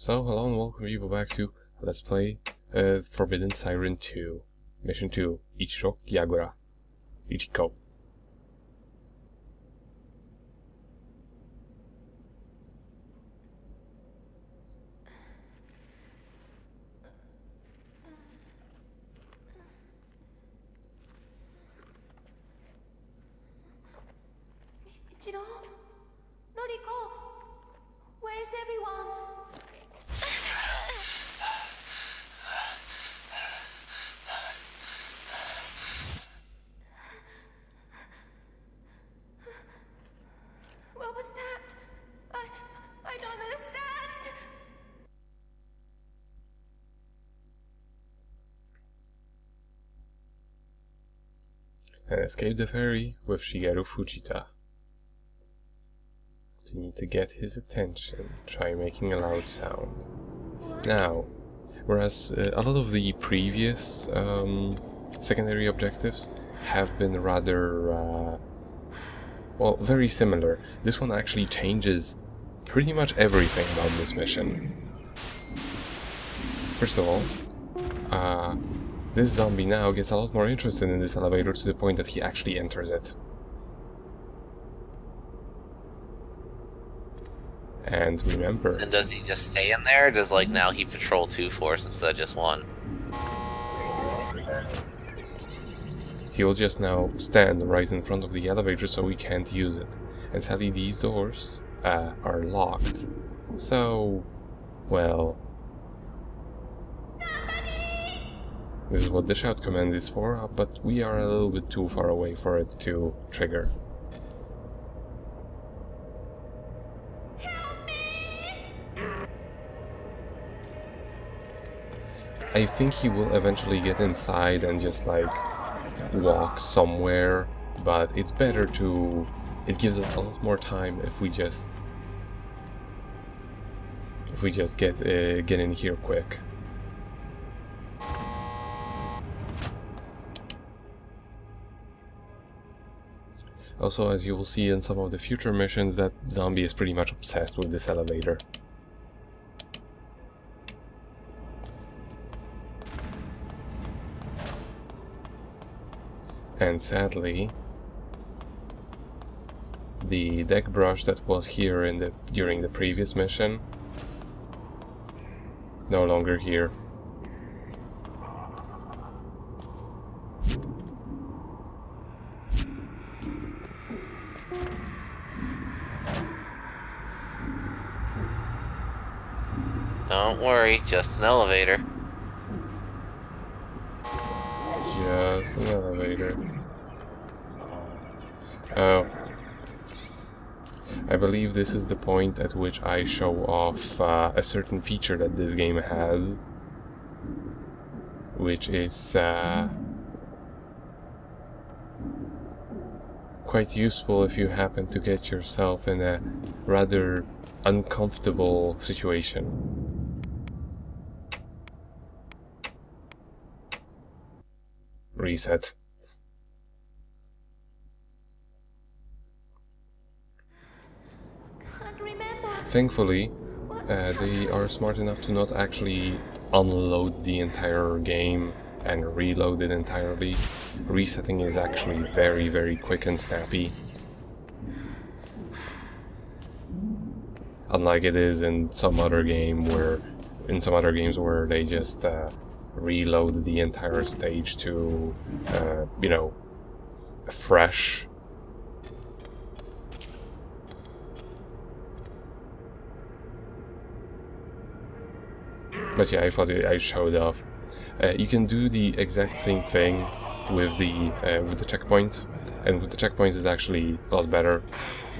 So, hello and welcome people back to Let's Play Forbidden Siren 2. Mission 2, Ichiko Yagura. Ichiko. Ichiro? Noriko? Where's everyone? What was that? I don't understand. And escape the ferry with Shigeru Fujita. You need to get his attention. Try making a loud sound. Now, whereas a lot of the previous secondary objectives have been rather, well, very similar. This one actually changes pretty much everything about this mission. First of all, this zombie now gets a lot more interested in this elevator to the point that he actually enters it. And remember... And does he just stay in there, or does now he patrol 2 force instead of just 1? He'll just now stand right in front of the elevator so we can't use it. And sadly these doors are locked. So... well... this is what the shout command is for, but we are a little bit too far away for it to trigger. I think he will eventually get inside and just walk somewhere, but it's better to... it gives us a lot more time if we just get in here quick. Also, as you will see in some of the future missions, that zombie is pretty much obsessed with this elevator. And sadly, the deck brush that was here during the previous mission, no longer here. Don't worry, just an elevator. Just an elevator. Oh. I believe this is the point at which I show off a certain feature that this game has, which is quite useful if you happen to get yourself in a rather uncomfortable situation. Reset. Can't remember. Thankfully, they are smart enough to not actually unload the entire game and reload it entirely. Resetting is actually very, very quick and snappy. Unlike it is in some other games where they just reload the entire stage to, you know, fresh. But yeah, I thought I showed off. You can do the exact same thing with the checkpoint, and with the checkpoints it's actually a lot better,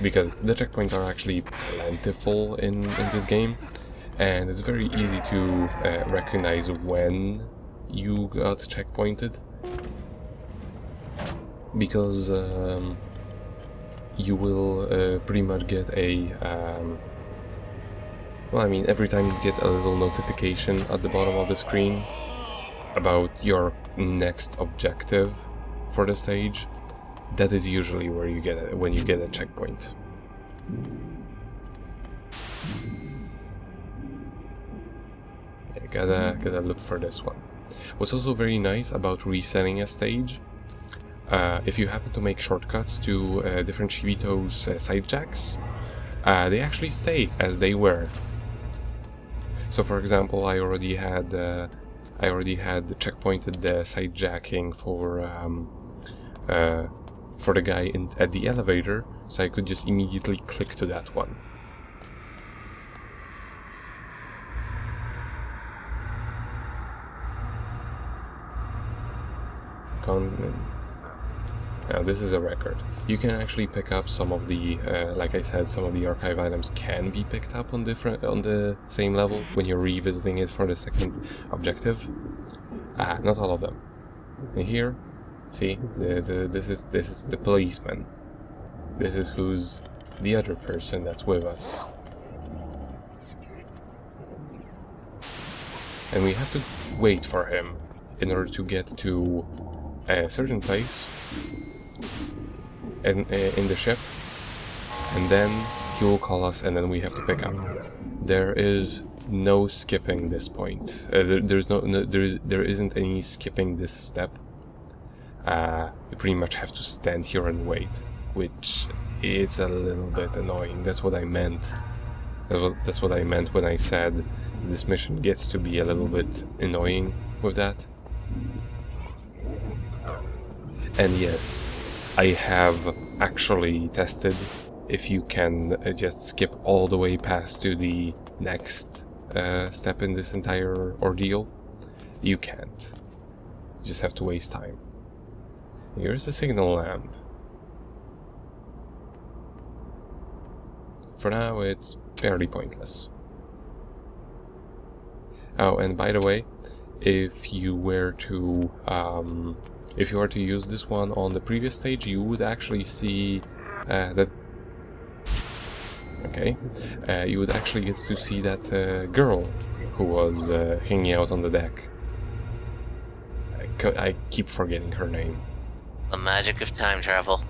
because the checkpoints are actually plentiful in this game, and it's very easy to recognize when you got checkpointed, because you will pretty much get a well, I mean, every time you get a little notification at the bottom of the screen about your next objective for the stage, that is usually where you get it, when you get a checkpoint. gotta look for this one. What's also very nice about resetting a stage, if you happen to make shortcuts to different Shibito's side jacks, they actually stay as they were. So for example, I already had checkpointed the side jacking for the guy at the elevator, so I could just immediately click to that one. Now this is a record. You can actually pick up some of the, like I said, some of the archive items can be picked up on the same level when you're revisiting it for the second objective. Not all of them. And here, see, this is the policeman. This is who's the other person that's with us. And we have to wait for him in order to get to a certain place in the ship, and then he will call us, and then we have to pick up. There is no skipping this point. There isn't any skipping this step. You pretty much have to stand here and wait, which is a little bit annoying. That's what I meant. That's what I meant when I said this mission gets to be a little bit annoying with that. And yes, I have actually tested if you can just skip all the way past to the next step in this entire ordeal. You can't. You just have to waste time. Here's the signal lamp. For now, it's fairly pointless. Oh, and by the way, if you were to use this one on the previous stage, you would actually see that. Okay, you would actually get to see that girl who was hanging out on the deck. I keep forgetting her name. The magic of time travel.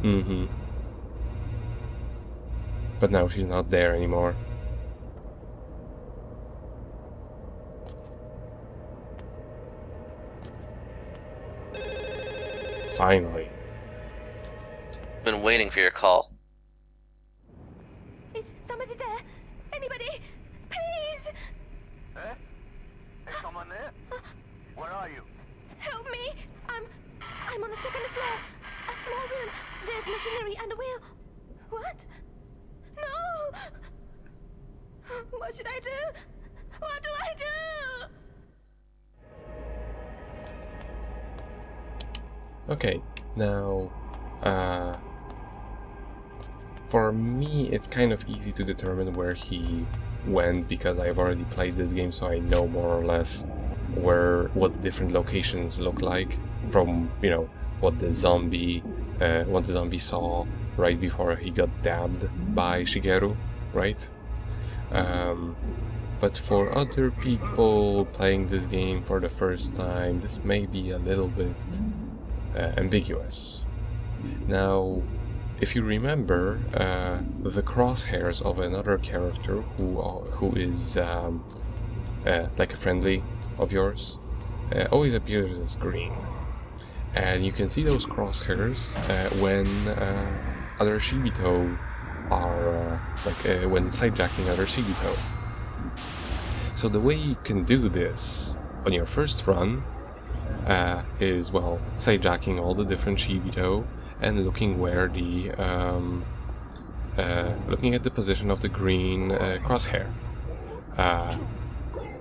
Mm-hmm. But now she's not there anymore. Finally. Been waiting for your call. Is somebody there? Anybody? Please! Eh? Is someone there? Where are you? Help me! I'm on the second floor. A small room. There's machinery and a wheel. What? No! What should I do? What do I do? Okay, now, for me, it's kind of easy to determine where he went because I've already played this game, so I know more or less what the different locations look like from, you know, what the zombie saw right before he got dabbed by Shigeru, right? But for other people playing this game for the first time, this may be a little bit ambiguous. Now, if you remember, the crosshairs of another character who is like a friendly of yours always appears as green, and you can see those crosshairs when other Shibito are when sidejacking other Shibito. So the way you can do this on your first run is, well, sidejacking all the different Shibito and looking where the looking at the position of the green crosshair.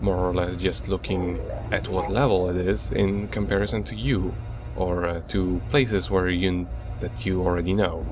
More or less just looking at what level it is in comparison to you, or to places where that you already know.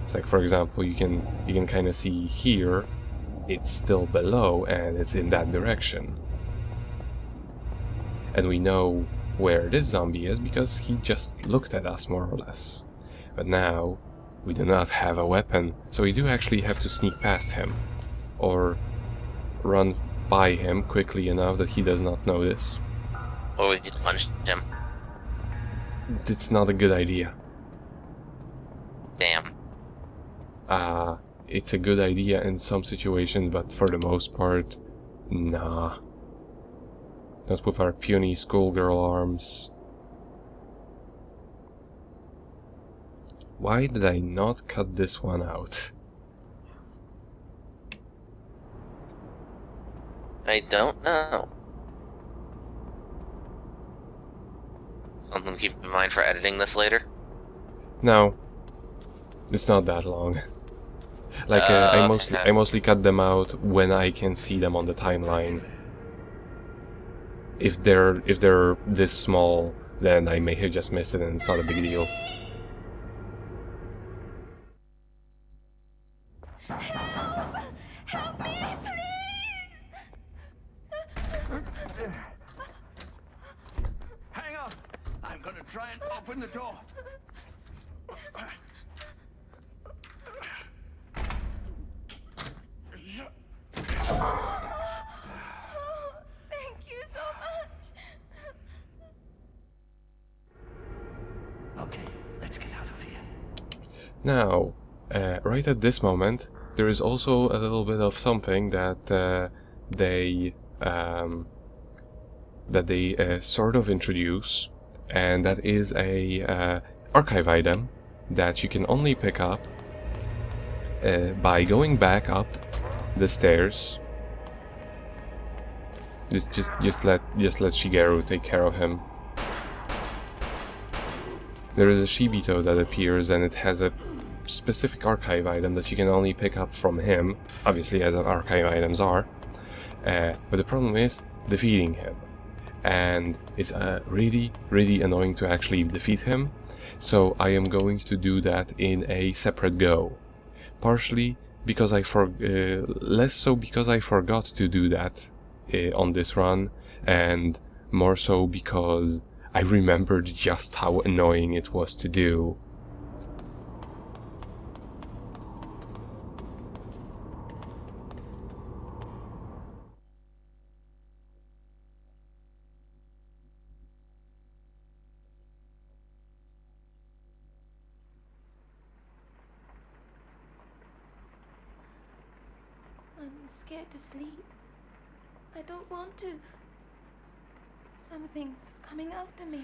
It's like, for example, you can kind of see here it's still below and it's in that direction. And we know where this zombie is because he just looked at us, more or less. But now we do not have a weapon, so we do actually have to sneak past him, or run by him quickly enough that he does not notice. Or we could punch him. It's not a good idea. Damn. it's a good idea in some situations, but for the most part, nah. Not with our puny schoolgirl arms. Why did I not cut this one out? I don't know. Something to keep in mind for editing this later? No. It's not that long. Like, I mostly cut them out when I can see them on the timeline. If they're this small, then I may have just missed it and it's not a big deal. Help me, please! Hang on! I'm gonna try and open the door. Thank you so much. Okay, let's get out of here. Now, right at this moment, there is also a little bit of something that they sort of introduce, and that is a archive item that you can only pick up by going back up the stairs. Just let Shigeru take care of him. There is a Shibito that appears, and it has a specific archive item that you can only pick up from him, obviously, as archive items are. But the problem is defeating him, and it's really annoying to actually defeat him. So I am going to do that in a separate go, partially because less so because I forgot to do that on this run, and more so because I remembered just how annoying it was to do. I'm scared to sleep. I don't want to. Something's coming after me.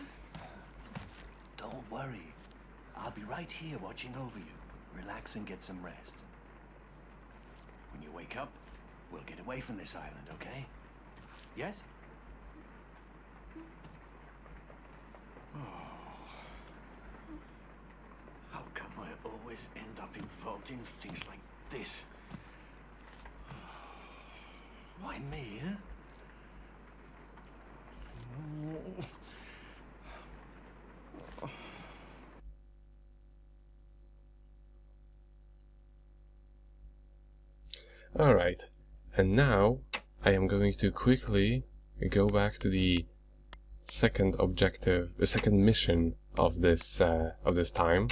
Don't worry. I'll be right here watching over you. Relax and get some rest. When you wake up, we'll get away from this island, okay? Yes? How come I always end up involved in things like this? Why me, huh? Alright, and now I am going to quickly go back to the second objective, the second mission of this time.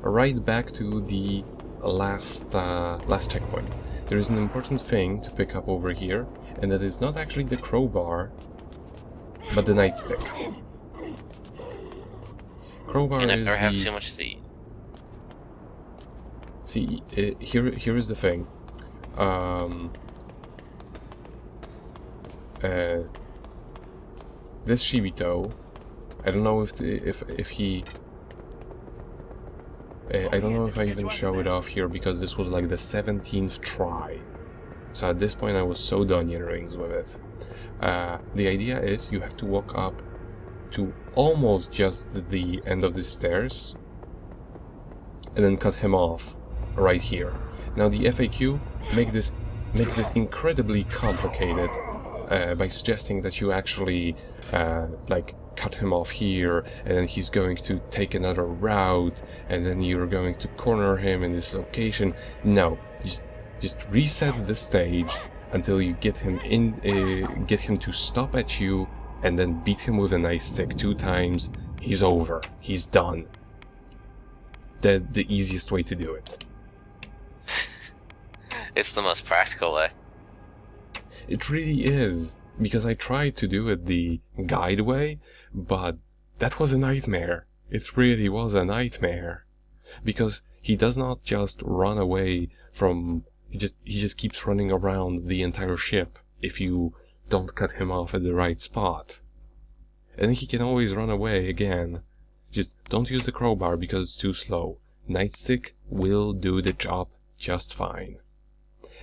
Right back to the last checkpoint. There is an important thing to pick up over here, and that is not actually the crowbar, but the nightstick. Crowbar And I is never have too much to eat. See, here is the thing. This Shibito, I don't know if he. I don't know if I even show it off here because this was like the 17th try. So at this point I was so done in rings with it. The idea is you have to walk up to almost just the end of the stairs and then cut him off right here. Now the FAQ makes this incredibly complicated by suggesting that you actually like cut him off here, and then he's going to take another route, and then you're going to corner him in this location. No, just reset the stage until you get him to stop at you, and then beat him with a nightstick 2 times. He's over. He's done. The easiest way to do it. It's the most practical way. It really is, because I tried to do it the guide way, but that was a nightmare. It really was a nightmare. Because he does not just run away from... He just keeps running around the entire ship if you don't cut him off at the right spot. And he can always run away again. Just don't use the crowbar because it's too slow. Nightstick will do the job just fine.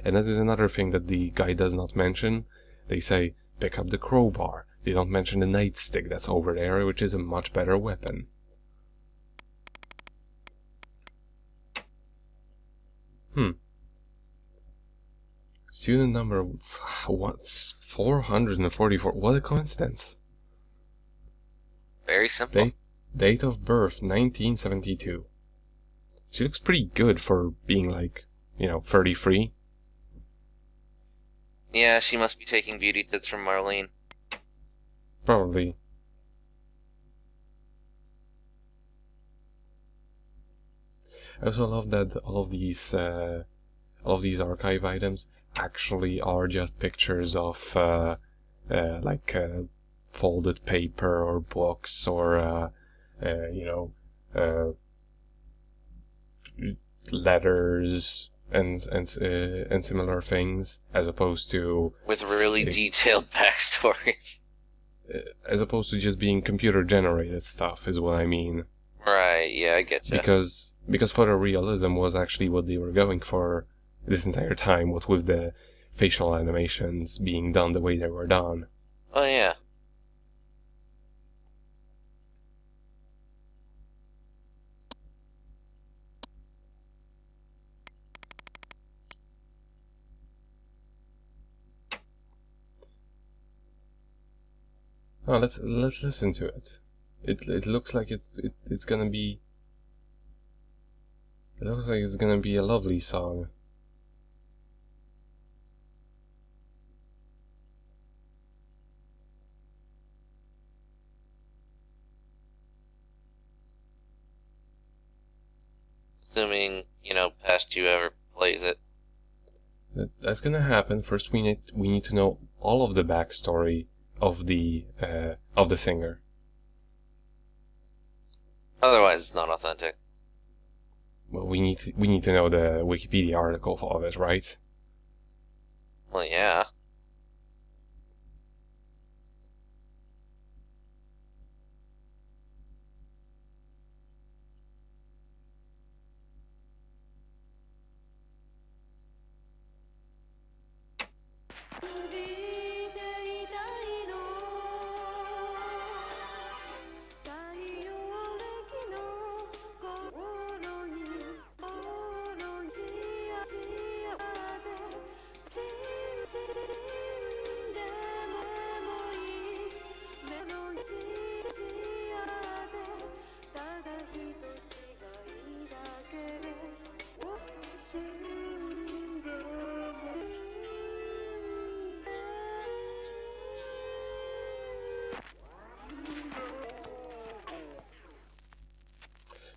And that is another thing that the guy does not mention. They say, pick up the crowbar. They don't mention the nightstick that's over there, which is a much better weapon. Student number... what's 444? What a coincidence. Very simple. Date of birth, 1972. She looks pretty good for being like, 33. Yeah, she must be taking beauty tips from Marlene. Probably. I also love that all of these archive items actually are just pictures of folded paper or books or letters and similar things, as opposed to with really detailed backstories. As opposed to just being computer generated stuff, is what I mean. Right, yeah, I get you. Because photorealism was actually what they were going for this entire time, what with the facial animations being done the way they were done. Oh yeah. Oh, let's listen to it. It looks like it's gonna be... It looks like it's gonna be a lovely song. Assuming, past you ever plays it. That's gonna happen. First, we need to know all of the backstory of the singer. Otherwise, it's not authentic. Well, we need to know the Wikipedia article of it, right? Well, yeah.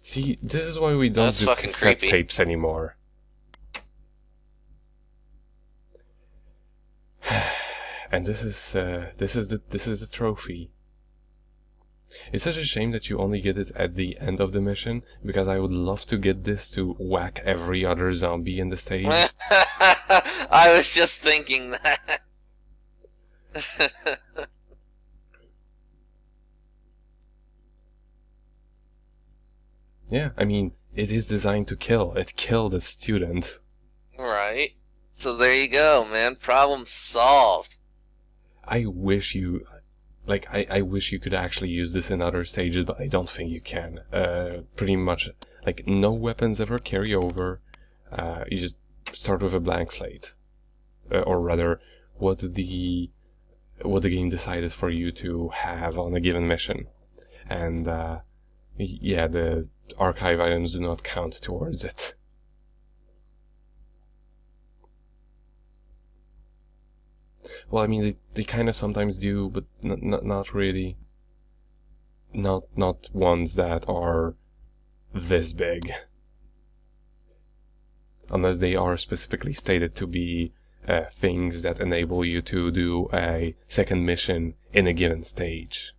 See, this is why we don't do cassette tapes anymore. And this is the trophy. It's such a shame that you only get it at the end of the mission, because I would love to get this to whack every other zombie in the stage. I was just thinking that. Yeah, I mean, it is designed to kill. It killed a student. Right. So there you go, man. Problem solved. I wish you... I wish you could actually use this in other stages, but I don't think you can. Pretty much, no weapons ever carry over. You just start with a blank slate. Or rather, what the game decided for you to have on a given mission. And, yeah, the archive items do not count towards it. Well, I mean, they kind of sometimes do, but not really. Not ones that are this big. Unless they are specifically stated to be things that enable you to do a second mission in a given stage.